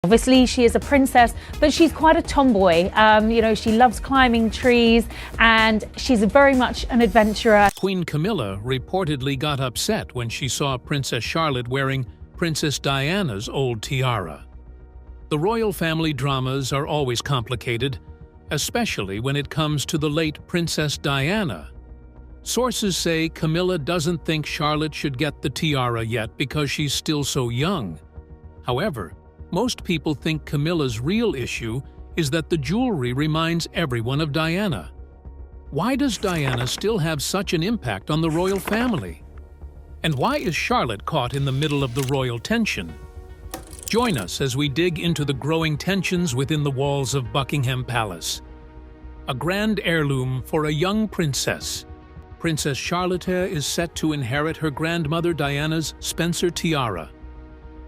Obviously, she is a princess, but she's quite a tomboy. She loves climbing trees and she's very much an adventurer. Queen Camilla reportedly got upset when she saw Princess Charlotte wearing Princess Diana's old tiara. The royal family dramas are always complicated, especially when it comes to the late Princess Diana. Sources say Camilla doesn't think Charlotte should get the tiara yet because she's still so young. However, most people think Camilla's real issue is that the jewelry reminds everyone of Diana. Why does Diana still have such an impact on the royal family? And why is Charlotte caught in the middle of the royal tension? Join us as we dig into the growing tensions within the walls of Buckingham Palace. A grand heirloom for a young princess. Princess Charlotte is set to inherit her grandmother Diana's Spencer tiara,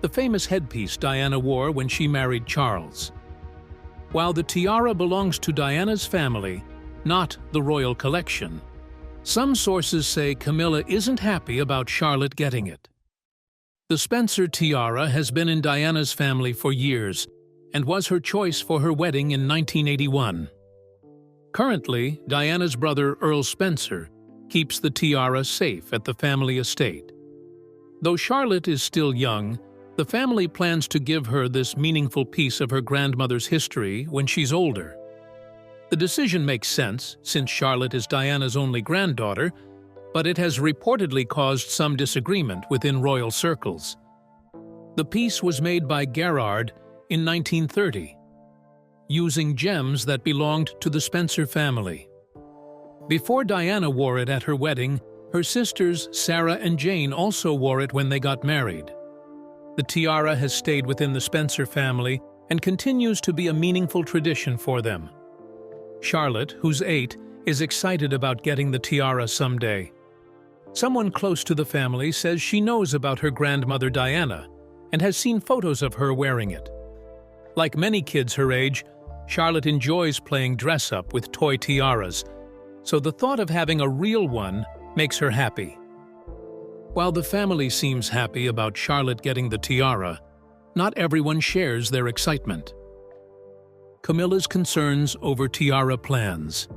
the famous headpiece Diana wore when she married Charles. While the tiara belongs to Diana's family, not the royal collection, some sources say Camilla isn't happy about Charlotte getting it. The Spencer tiara has been in Diana's family for years and was her choice for her wedding in 1981. Currently, Diana's brother Earl Spencer keeps the tiara safe at the family estate. Though Charlotte is still young, the family plans to give her this meaningful piece of her grandmother's history when she's older. The decision makes sense since Charlotte is Diana's only granddaughter, but it has reportedly caused some disagreement within royal circles. The piece was made by Gerard in 1930, using gems that belonged to the Spencer family. Before Diana wore it at her wedding, her sisters Sarah and Jane also wore it when they got married. The tiara has stayed within the Spencer family and continues to be a meaningful tradition for them. Charlotte, who's 8, is excited about getting the tiara someday. Someone close to the family says she knows about her grandmother Diana and has seen photos of her wearing it. Like many kids her age, Charlotte enjoys playing dress-up with toy tiaras, so the thought of having a real one makes her happy. While the family seems happy about Charlotte getting the tiara, not everyone shares their excitement. Camilla's concerns over tiara plans.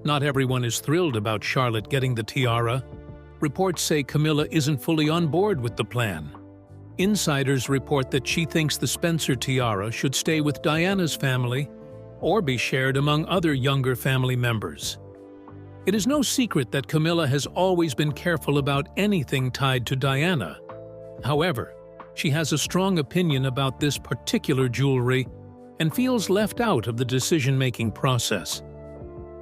Not everyone is thrilled about Charlotte getting the tiara. Reports say Camilla isn't fully on board with the plan. Insiders report that she thinks the Spencer tiara should stay with Diana's family or be shared among other younger family members. It is no secret that Camilla has always been careful about anything tied to Diana. However, she has a strong opinion about this particular jewelry and feels left out of the decision-making process.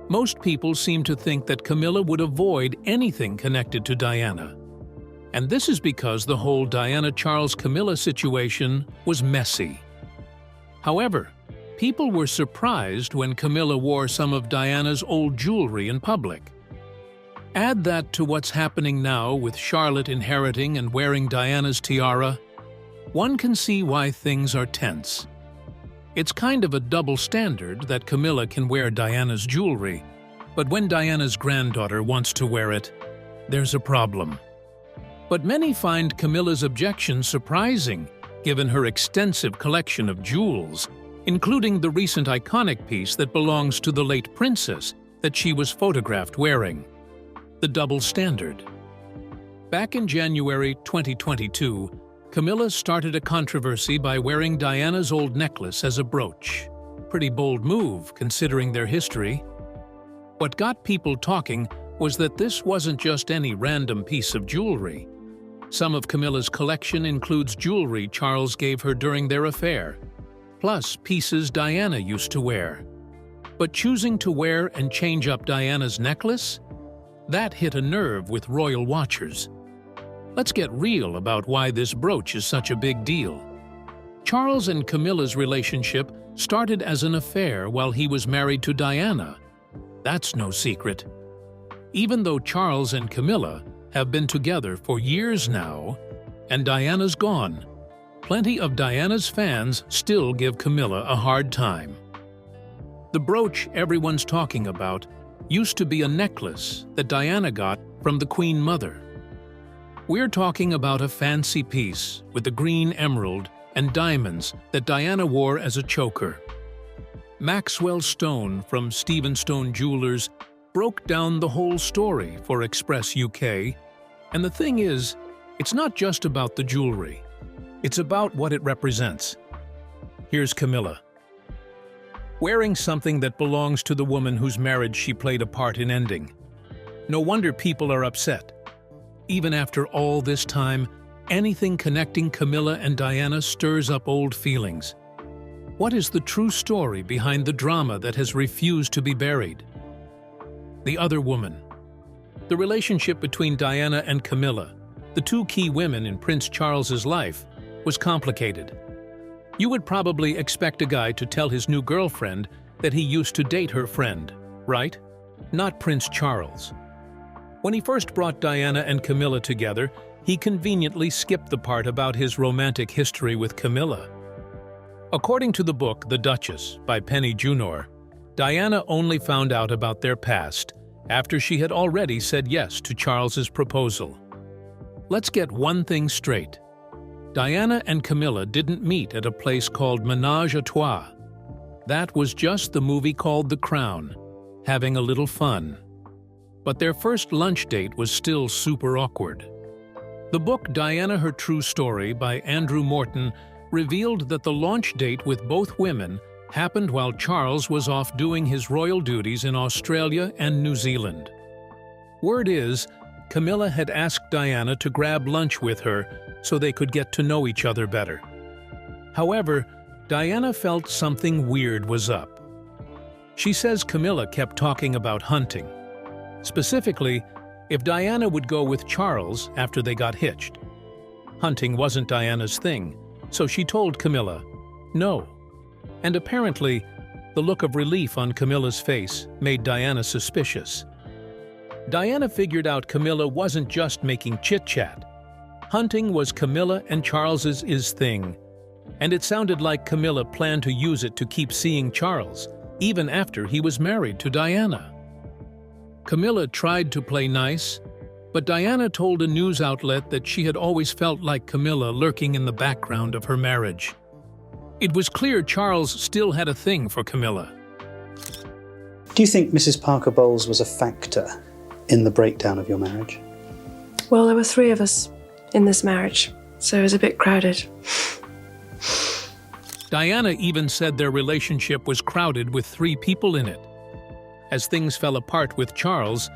Most people seem to think that Camilla would avoid anything connected to Diana. And this is because the whole Diana-Charles-Camilla situation was messy. However, people were surprised when Camilla wore some of Diana's old jewelry in public. Add that to what's happening now with Charlotte inheriting and wearing Diana's tiara, one can see why things are tense. It's kind of a double standard that Camilla can wear Diana's jewelry, but when Diana's granddaughter wants to wear it, there's a problem. But many find Camilla's objection surprising, given her extensive collection of jewels, including the recent iconic piece that belongs to the late princess that she was photographed wearing. The double standard. Back in January 2022, Camilla started a controversy by wearing Diana's old necklace as a brooch. Pretty bold move, considering their history. What got people talking was that this wasn't just any random piece of jewelry. Some of Camilla's collection includes jewelry Charles gave her during their affair, plus pieces Diana used to wear. But choosing to wear and change up Diana's necklace? That hit a nerve with royal watchers. Let's get real about why this brooch is such a big deal. Charles and Camilla's relationship started as an affair while he was married to Diana. That's no secret. Even though Charles and Camilla have been together for years now, and Diana's gone, plenty of Diana's fans still give Camilla a hard time. The brooch everyone's talking about used to be a necklace that Diana got from the Queen Mother. We're talking about a fancy piece with a green emerald and diamonds that Diana wore as a choker. Maxwell Stone from Stephenstone Jewelers broke down the whole story for Express UK, and the thing is, it's not just about the jewelry. It's about what it represents. Here's Camilla. Wearing something that belongs to the woman whose marriage she played a part in ending. No wonder people are upset. Even after all this time, anything connecting Camilla and Diana stirs up old feelings. What is the true story behind the drama that has refused to be buried? The other woman. The relationship between Diana and Camilla, the two key women in Prince Charles's life, was complicated. You would probably expect a guy to tell his new girlfriend that he used to date her friend, right? Not Prince Charles. When he first brought Diana and Camilla together, he conveniently skipped the part about his romantic history with Camilla. According to the book The Duchess by Penny Junor, Diana only found out about their past after she had already said yes to Charles's proposal. Let's get one thing straight. Diana and Camilla didn't meet at a place called Menage a Trois. That was just the movie called The Crown, having a little fun. But their first lunch date was still super awkward. The book Diana Her True Story by Andrew Morton revealed that the launch date with both women happened while Charles was off doing his royal duties in Australia and New Zealand. Word is, Camilla had asked Diana to grab lunch with her so they could get to know each other better. However, Diana felt something weird was up. She says Camilla kept talking about hunting. Specifically, if Diana would go with Charles after they got hitched. Hunting wasn't Diana's thing, so she told Camilla, no. And apparently, the look of relief on Camilla's face made Diana suspicious. Diana figured out Camilla wasn't just making chit-chat. Hunting was Camilla and Charles's thing, and it sounded like Camilla planned to use it to keep seeing Charles, even after he was married to Diana. Camilla tried to play nice, but Diana told a news outlet that she had always felt like Camilla lurking in the background of her marriage. It was clear Charles still had a thing for Camilla. Do you think Mrs. Parker Bowles was a factor in the breakdown of your marriage? Well, there were 3 of us in this marriage, so it was a bit crowded. Diana even said their relationship was crowded with 3 people in it. As things fell apart with Charles,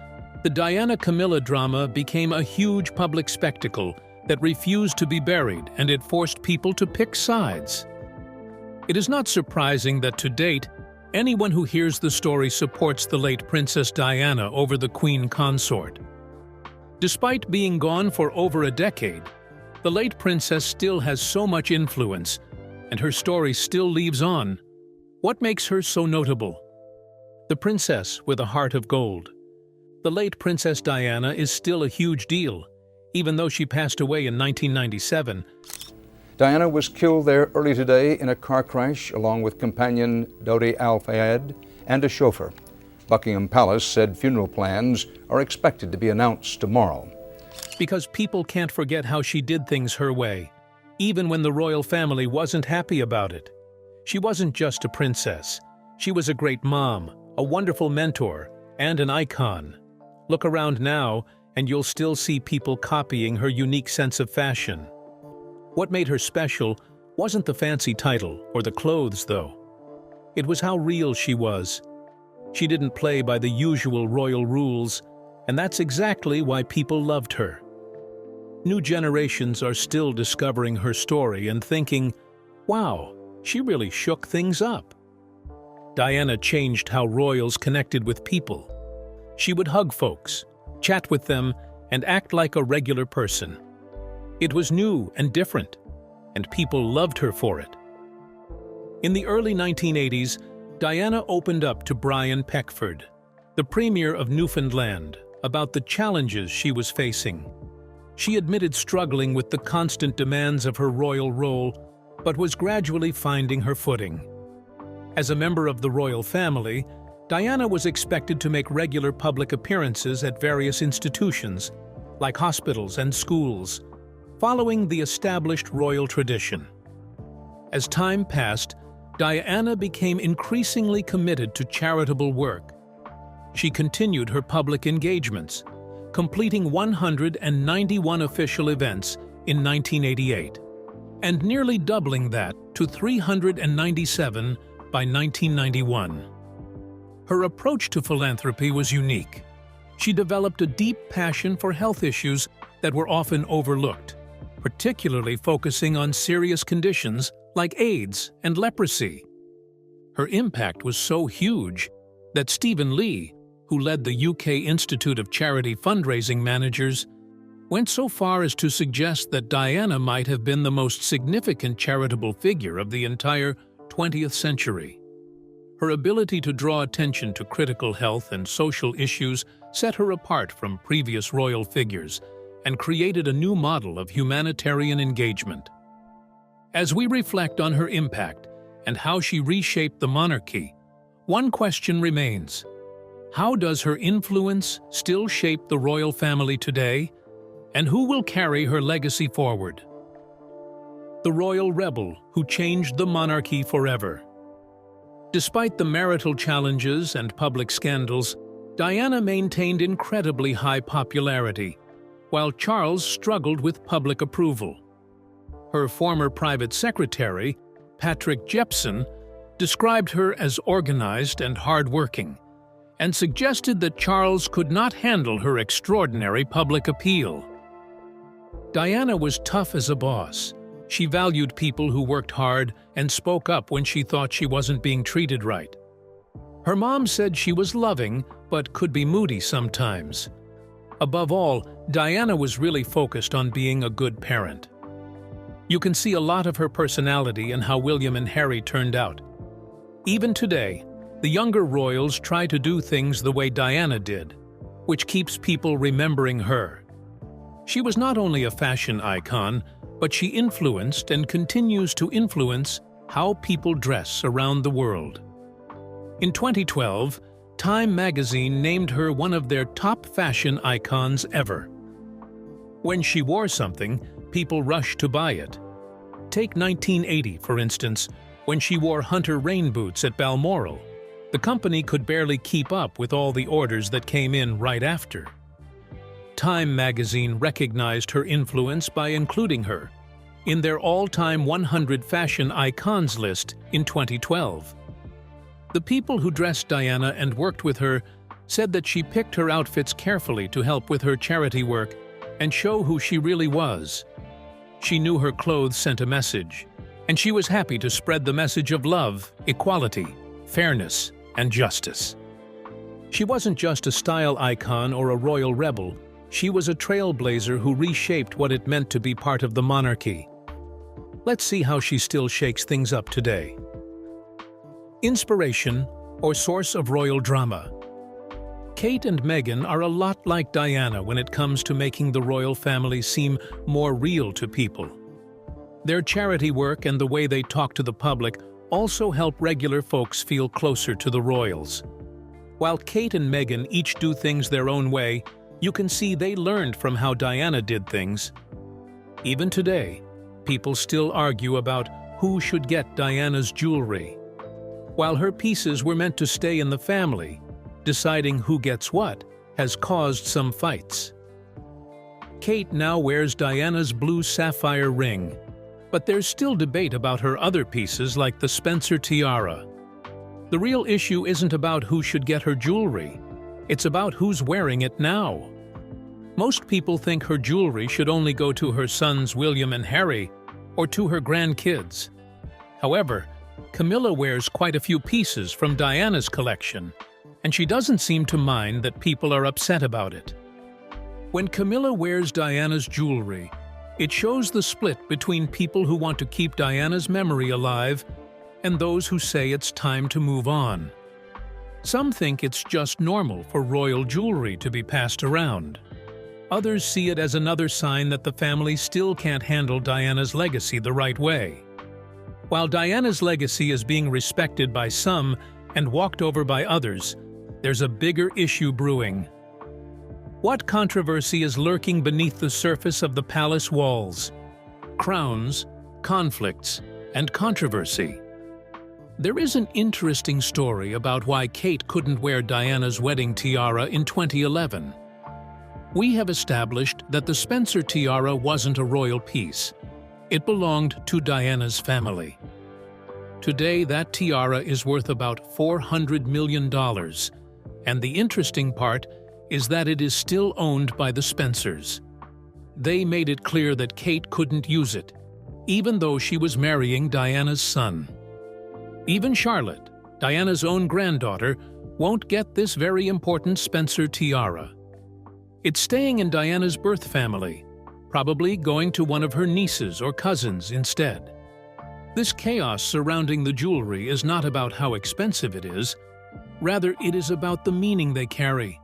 the Diana-Camilla drama became a huge public spectacle that refused to be buried, and it forced people to pick sides. It is not surprising that to date, anyone who hears the story supports the late Princess Diana over the Queen Consort. Despite being gone for over a decade, the late princess still has so much influence, and her story still lives on. What makes her so notable? The princess with a heart of gold. The late Princess Diana is still a huge deal, even though she passed away in 1997. Diana was killed there early today in a car crash along with companion Dodi Al-Fayed and a chauffeur. Buckingham Palace said funeral plans are expected to be announced tomorrow. Because people can't forget how she did things her way, even when the royal family wasn't happy about it. She wasn't just a princess. She was a great mom, a wonderful mentor, and an icon. Look around now, and you'll still see people copying her unique sense of fashion. What made her special wasn't the fancy title or the clothes, though. It was how real she was. She didn't play by the usual royal rules, and that's exactly why people loved her. New generations are still discovering her story and thinking, wow, she really shook things up. Diana changed how royals connected with people. She would hug folks, chat with them, and act like a regular person. It was new and different, and people loved her for it. In the early 1980s, Diana opened up to Brian Peckford, the Premier of Newfoundland, about the challenges she was facing. She admitted struggling with the constant demands of her royal role, but was gradually finding her footing. As a member of the royal family, Diana was expected to make regular public appearances at various institutions, like hospitals and schools, following the established royal tradition. As time passed, Diana became increasingly committed to charitable work. She continued her public engagements, completing 191 official events in 1988, and nearly doubling that to 397 by 1991. Her approach to philanthropy was unique. She developed a deep passion for health issues that were often overlooked, particularly focusing on serious conditions like AIDS and leprosy. Her impact was so huge that Stephen Lee, who led the UK Institute of Charity Fundraising Managers, went so far as to suggest that Diana might have been the most significant charitable figure of the entire 20th century. Her ability to draw attention to critical health and social issues set her apart from previous royal figures and created a new model of humanitarian engagement. As we reflect on her impact and how she reshaped the monarchy, one question remains: how does her influence still shape the royal family today, and who will carry her legacy forward? The royal rebel who changed the monarchy forever. Despite the marital challenges and public scandals, Diana maintained incredibly high popularity, while Charles struggled with public approval. Her former private secretary, Patrick Jepson, described her as organized and hardworking, and suggested that Charles could not handle her extraordinary public appeal. Diana was tough as a boss. She valued people who worked hard and spoke up when she thought she wasn't being treated right. Her mom said she was loving, but could be moody sometimes. Above all, Diana was really focused on being a good parent. You can see a lot of her personality in how William and Harry turned out. Even today, the younger royals try to do things the way Diana did, which keeps people remembering her. She was not only a fashion icon, but she influenced and continues to influence how people dress around the world. In 2012, Time magazine named her one of their top fashion icons ever. When she wore something, people rushed to buy it. Take 1980, for instance, when she wore hunter rain boots at Balmoral. The company could barely keep up with all the orders that came in right after. Time magazine recognized her influence by including her in their all-time 100 fashion icons list in 2012. The people who dressed Diana and worked with her said that she picked her outfits carefully to help with her charity work and show who she really was. She knew her clothes sent a message, and she was happy to spread the message of love, equality, fairness, and justice. She wasn't just a style icon or a royal rebel. She was a trailblazer who reshaped what it meant to be part of the monarchy. Let's see how she still shakes things up today. Inspiration or source of royal drama. Kate and Meghan are a lot like Diana when it comes to making the royal family seem more real to people. Their charity work and the way they talk to the public also help regular folks feel closer to the royals. While Kate and Meghan each do things their own way, you can see they learned from how Diana did things. Even today, people still argue about who should get Diana's jewelry. While her pieces were meant to stay in the family, deciding who gets what has caused some fights. Kate now wears Diana's blue sapphire ring, but there's still debate about her other pieces like the Spencer tiara. The real issue isn't about who should get her jewelry, it's about who's wearing it now. Most people think her jewelry should only go to her sons William and Harry or to her grandkids. However, Camilla wears quite a few pieces from Diana's collection, and she doesn't seem to mind that people are upset about it. When Camilla wears Diana's jewelry, it shows the split between people who want to keep Diana's memory alive and those who say it's time to move on. Some think it's just normal for royal jewelry to be passed around. Others see it as another sign that the family still can't handle Diana's legacy the right way. While Diana's legacy is being respected by some and walked over by others, there's a bigger issue brewing. What controversy is lurking beneath the surface of the palace walls? Crowns, conflicts, and controversy. There is an interesting story about why Kate couldn't wear Diana's wedding tiara in 2011. We have established that the Spencer tiara wasn't a royal piece. It belonged to Diana's family. Today, that tiara is worth about $400 million, and the interesting part is that it is still owned by the Spencers. They made it clear that Kate couldn't use it, even though she was marrying Diana's son. Even Charlotte, Diana's own granddaughter, won't get this very important Spencer tiara. It's staying in Diana's birth family, probably going to one of her nieces or cousins instead. This chaos surrounding the jewelry is not about how expensive it is, rather it is about the meaning they carry.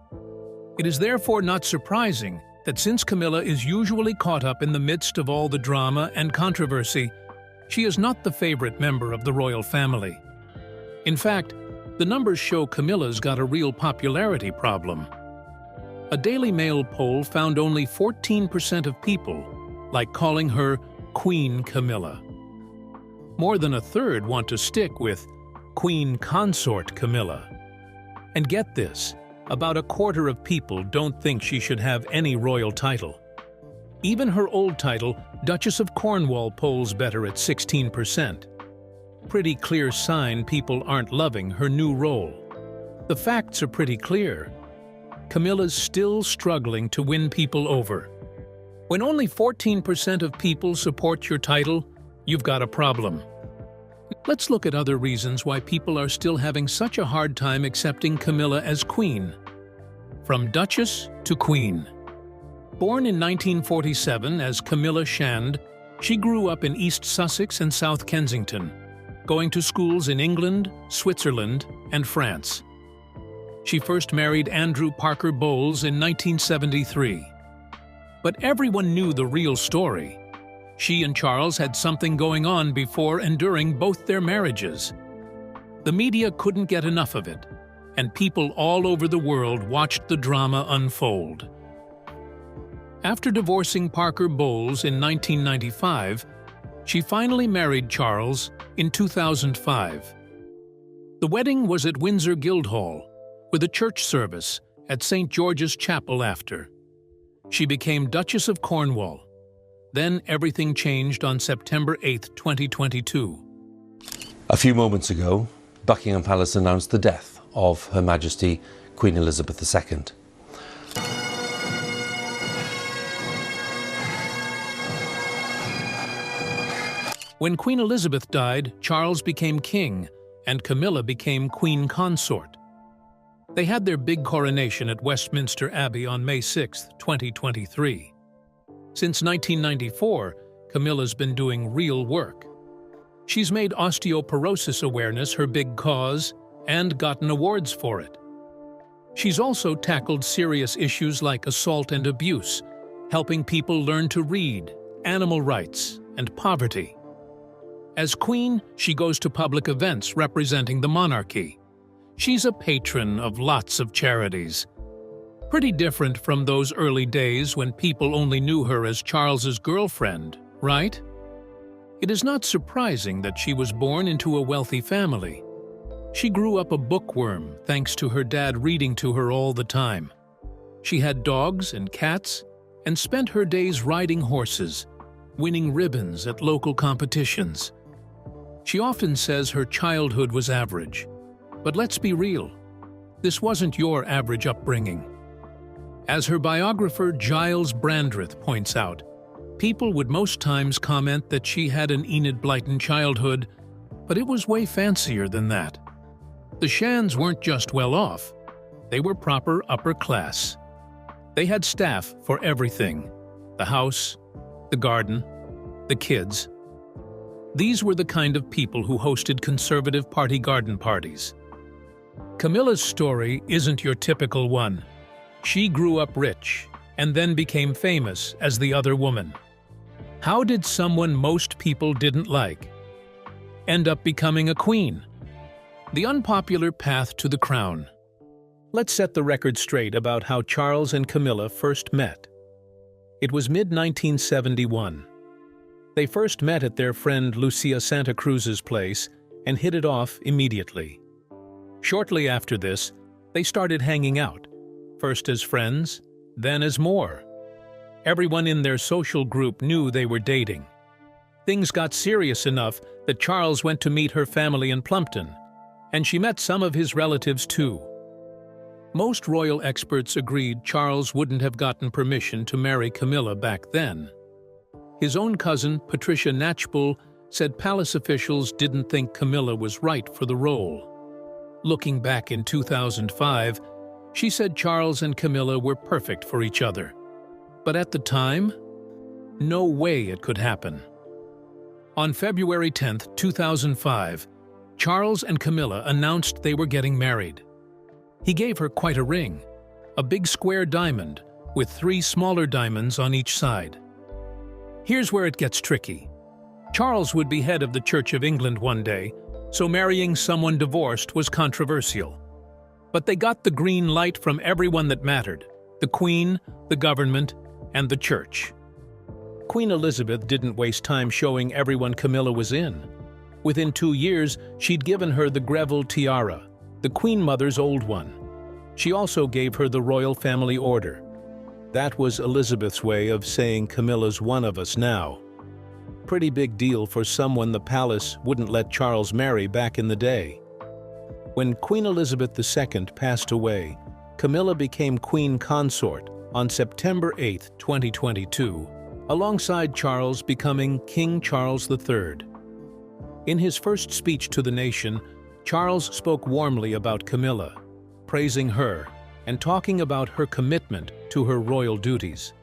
It is therefore not surprising that since Camilla is usually caught up in the midst of all the drama and controversy, she is not the favorite member of the royal family. In fact, the numbers show Camilla's got a real popularity problem. A Daily Mail poll found only 14% of people like calling her Queen Camilla. More than a third want to stick with Queen Consort Camilla. And get this, about a quarter of people don't think she should have any royal title. Even her old title, Duchess of Cornwall, polls better at 16%. Pretty clear sign people aren't loving her new role. The facts are pretty clear. Camilla's still struggling to win people over. When only 14% of people support your title, you've got a problem. Let's look at other reasons why people are still having such a hard time accepting Camilla as queen. From Duchess to Queen. Born in 1947 as Camilla Shand, she grew up in East Sussex and South Kensington, going to schools in England, Switzerland, and France. She first married Andrew Parker Bowles in 1973. But everyone knew the real story. She and Charles had something going on before and during both their marriages. The media couldn't get enough of it, and people all over the world watched the drama unfold. After divorcing Parker Bowles in 1995, she finally married Charles in 2005. The wedding was at Windsor Guildhall, with a church service at St. George's Chapel after. She became Duchess of Cornwall. Then everything changed on September 8, 2022. A few moments ago, Buckingham Palace announced the death of Her Majesty Queen Elizabeth II. When Queen Elizabeth died, Charles became king, and Camilla became Queen Consort. They had their big coronation at Westminster Abbey on May 6, 2023. Since 1994, Camilla's been doing real work. She's made osteoporosis awareness her big cause and gotten awards for it. She's also tackled serious issues like assault and abuse, helping people learn to read, animal rights, and poverty. As queen, she goes to public events representing the monarchy. She's a patron of lots of charities. Pretty different from those early days when people only knew her as Charles's girlfriend, right? It is not surprising that she was born into a wealthy family. She grew up a bookworm thanks to her dad reading to her all the time. She had dogs and cats and spent her days riding horses, winning ribbons at local competitions. She often says her childhood was average. But let's be real, this wasn't your average upbringing. As her biographer Giles Brandreth points out, people would most times comment that she had an Enid Blyton childhood, but it was way fancier than that. The Shands weren't just well off, they were proper upper class. They had staff for everything: the house, the garden, the kids. These were the kind of people who hosted Conservative Party garden parties. Camilla's story isn't your typical one. She grew up rich and then became famous as the other woman. How did someone most people didn't like end up becoming a queen? The unpopular path to the crown. Let's set the record straight about how Charles and Camilla first met. It was mid-1971. They first met at their friend Lucia Santa Cruz's place and hit it off immediately. Shortly after this, they started hanging out, first as friends, then as more. Everyone in their social group knew they were dating. Things got serious enough that Charles went to meet her family in Plumpton, and she met some of his relatives too. Most royal experts agreed Charles wouldn't have gotten permission to marry Camilla back then. His own cousin, Patricia Knatchbull, said palace officials didn't think Camilla was right for the role. Looking back in 2005, she said Charles and Camilla were perfect for each other. But at the time, no way it could happen. On February 10, 2005, Charles and Camilla announced they were getting married. He gave her quite a ring, a big square diamond with 3 smaller diamonds on each side. Here's where it gets tricky. Charles would be head of the Church of England one day, so marrying someone divorced was controversial. But they got the green light from everyone that mattered: the Queen, the government, and the Church. Queen Elizabeth didn't waste time showing everyone Camilla was in. Within 2 years, she'd given her the Greville tiara, the Queen Mother's old one. She also gave her the Royal Family Order. That was Elizabeth's way of saying Camilla's one of us now. Pretty big deal for someone the palace wouldn't let Charles marry back in the day. When Queen Elizabeth II passed away, Camilla became Queen Consort on September 8, 2022, alongside Charles becoming King Charles III. In his first speech to the nation, Charles spoke warmly about Camilla, praising her and talking about her commitment to her royal duties.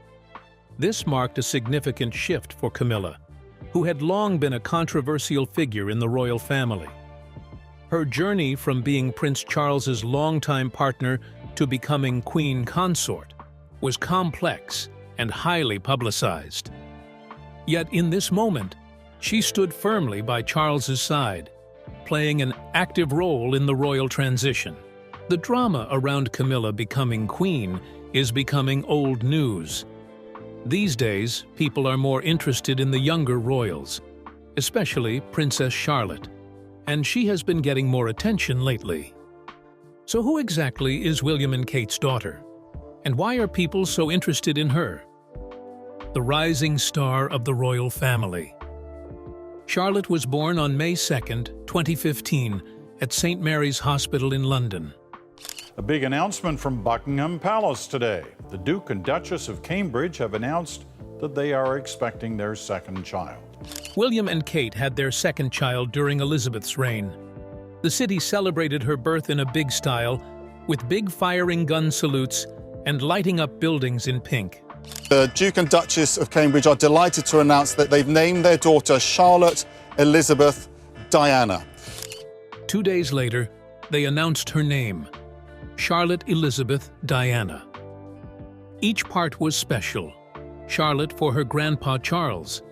This marked a significant shift for Camilla, who had long been a controversial figure in the royal family. Her journey from being Prince Charles's longtime partner to becoming Queen Consort was complex and highly publicized. Yet in this moment, she stood firmly by Charles's side, playing an active role in the royal transition. The drama around Camilla becoming queen is becoming old news. These days, people are more interested in the younger royals, especially Princess Charlotte, and she has been getting more attention lately. So who exactly is William and Kate's daughter? And why are people so interested in her? The rising star of the royal family. Charlotte was born on May 2, 2015, at St. Mary's Hospital in London. A big announcement from Buckingham Palace today. The Duke and Duchess of Cambridge have announced that they are expecting their second child. William and Kate had their second child during Elizabeth's reign. The city celebrated her birth in a big style, with big firing gun salutes and lighting up buildings in pink. The Duke and Duchess of Cambridge are delighted to announce that they've named their daughter Charlotte Elizabeth Diana. 2 days later, they announced her name, Charlotte Elizabeth Diana. Each part was special. Charlotte for her grandpa Charles,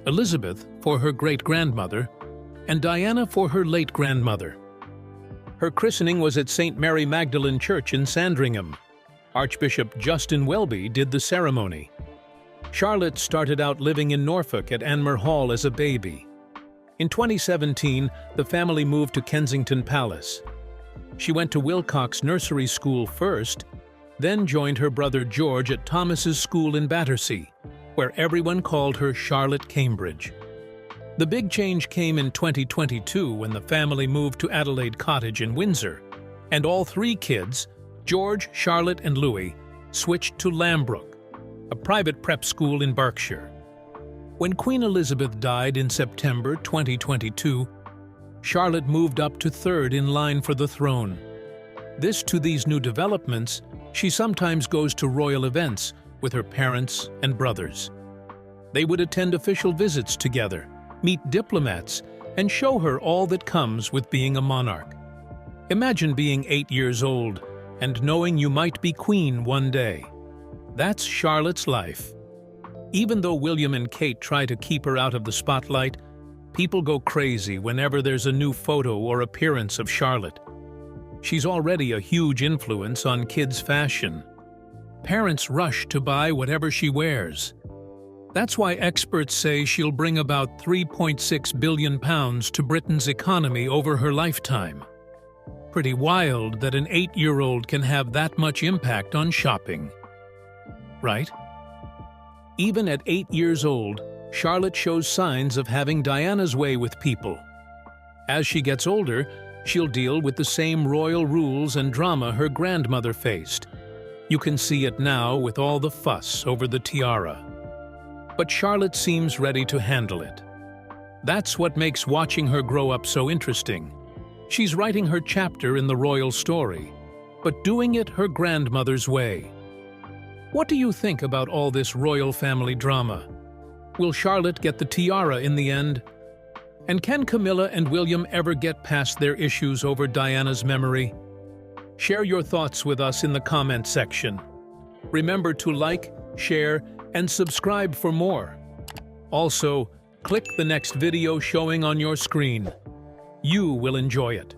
Elizabeth for her great-grandmother, and Diana for her late-grandmother. Her christening was at St. Mary Magdalene Church in Sandringham. Archbishop Justin Welby did the ceremony. Charlotte started out living in Norfolk at Anmer Hall as a baby. In 2017, the family moved to Kensington Palace. She went to Wilcox Nursery School first, then joined her brother George at Thomas's School in Battersea, where everyone called her Charlotte Cambridge. The big change came in 2022 when the family moved to Adelaide Cottage in Windsor, and all 3 kids, George, Charlotte, and Louis, switched to Lambrook, a private prep school in Berkshire. When Queen Elizabeth died in September 2022, Charlotte moved up to 3rd in line for the throne. This to these new developments, she sometimes goes to royal events with her parents and brothers. They would attend official visits together, meet diplomats, and show her all that comes with being a monarch. Imagine being 8 years old and knowing you might be queen one day. That's Charlotte's life. Even though William and Kate try to keep her out of the spotlight, people go crazy whenever there's a new photo or appearance of Charlotte. She's already a huge influence on kids' fashion. Parents rush to buy whatever she wears. That's why experts say she'll bring about £3.6 billion to Britain's economy over her lifetime. Pretty wild that an 8-year-old can have that much impact on shopping. Right? Even at 8 years old, Charlotte shows signs of having Diana's way with people. As she gets older, she'll deal with the same royal rules and drama her grandmother faced. You can see it now with all the fuss over the tiara. But Charlotte seems ready to handle it. That's what makes watching her grow up so interesting. She's writing her chapter in the royal story, but doing it her grandmother's way. What do you think about all this royal family drama? Will Charlotte get the tiara in the end? And can Camilla and William ever get past their issues over Diana's memory? Share your thoughts with us in the comment section. Remember to like, share, and subscribe for more. Also, click the next video showing on your screen. You will enjoy it.